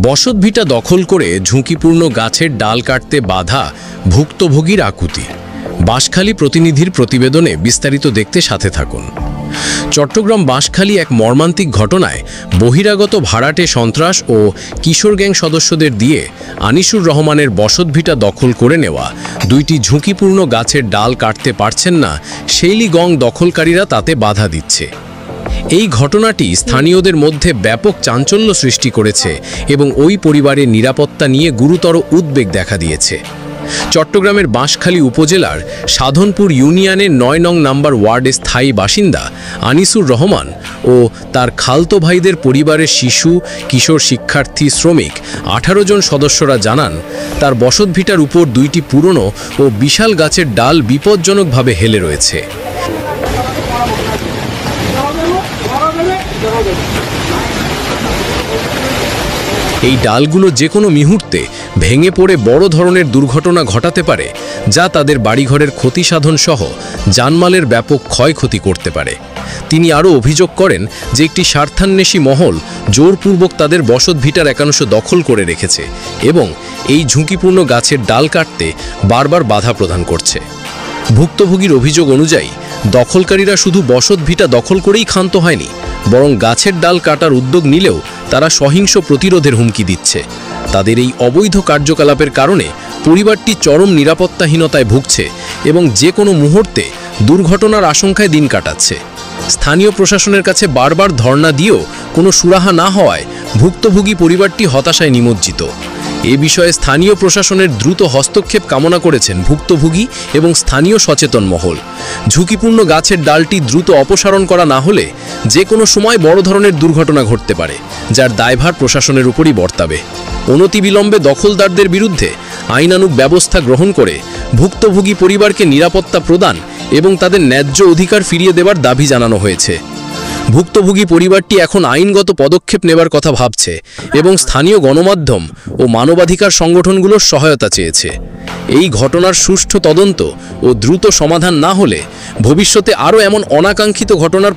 বসতভিটা দখল করে ঝুঁকিপূর্ণ গাছের ডাল কাটতে বাধা ভুক্তভোগীর আকুতি। বাঁশখালী প্রতিনিধির প্রতিবেদনে বিস্তারিত দেখতে সাথে থাকুন। চট্টগ্রাম বাঁশখালী এক মর্মান্তিক ঘটনায় বহিরাগত ভাড়াটে সন্ত্রাস ও কিশোর গ্যাং সদস্যদের দিয়ে আনিসুর রহমানের বসতভিটা দখল করে নেওয়া দুইটি ঝুঁকিপূর্ণ গাছের ডাল কাটতে পারছেন না শেইলি গং দখলকারীরা, তাতে বাধা দিচ্ছে। এই ঘটনাটি স্থানীয়দের মধ্যে ব্যাপক চাঞ্চল্য সৃষ্টি করেছে এবং ওই পরিবারের নিরাপত্তা নিয়ে গুরুতর উদ্বেগ দেখা দিয়েছে। চট্টগ্রামের বাঁশখালী উপজেলার সাধনপুর ইউনিয়নের ৯ নং নাম্বার ওয়ার্ডের স্থায়ী বাসিন্দা আনিসুর রহমান ও তার খালতো ভাইদের পরিবারের শিশু, কিশোর, শিক্ষার্থী, শ্রমিক ১৮ জন সদস্যরা জানান, তার বসতভিটার উপর দুইটি পুরনো ও বিশাল গাছের ডাল বিপজ্জনকভাবে হেলে রয়েছে। এই ডালগুলো যে কোনো মুহূর্তে ভেঙে পড়ে বড় ধরনের দুর্ঘটনা ঘটাতে পারে, যা তাদের বাড়িঘরের ক্ষতি সাধন সহ জানমালের ব্যাপক ক্ষয়ক্ষতি করতে পারে। তিনি আরও অভিযোগ করেন যে একটি স্বার্থান্বেষী মহল জোরপূর্বক তাদের বসতভিটার একাংশ দখল করে রেখেছে এবং এই ঝুঁকিপূর্ণ গাছের ডাল কাটতে বারবার বাধা প্রদান করছে। ভুক্তভোগীর অভিযোগ অনুযায়ী দখলকারীরা শুধু বসতভিটা দখল করেই ক্ষান্ত হয়নি, বরং গাছের ডাল কাটার উদ্যোগ নিলেও তারা সহিংস প্রতিরোধের হুমকি দিচ্ছে। তাদের এই অবৈধ কার্যকলাপের কারণে পরিবারটি চরম নিরাপত্তাহীনতায় ভুগছে এবং যে কোনো মুহূর্তে দুর্ঘটনার আশঙ্কায় দিন কাটাচ্ছে। স্থানীয় প্রশাসনের কাছে বারবার ধর্ণা দিয়েও কোনো সুরাহা না হওয়ায় ভুক্তভোগী পরিবারটি হতাশায় নিমজ্জিত। এ বিষয়ে স্থানীয় প্রশাসনের দ্রুত হস্তক্ষেপ কামনা করেছেন ভুক্তভোগী এবং স্থানীয় সচেতন মহল। ঝুঁকিপূর্ণ গাছের ডালটি দ্রুত অপসারণ করা না হলে যে কোনো সময় বড় ধরনের দুর্ঘটনা ঘটতে পারে, যার দায়ভার প্রশাসনের উপরই বর্তাবে। অনতিবিলম্বে দখলদারদের বিরুদ্ধে আইনানুগ ব্যবস্থা গ্রহণ করে ভুক্তভোগী পরিবারকে নিরাপত্তা প্রদান এবং তাদের ন্যায্য অধিকার ফিরিয়ে দেওয়ার দাবি জানানো হয়েছে। ভুক্তভোগী পরিবারটি এখন আইনগত পদক্ষেপ নেবার কথা ভাবছে এবং স্থানীয় গণমাধ্যম ও মানবাধিকার সংগঠনগুলোর সহায়তা চেয়েছে। এই ঘটনার সুষ্ঠু তদন্ত ও দ্রুত সমাধান না হলে ভবিষ্যতে আরও এমন অনাকাঙ্ক্ষিত ঘটনার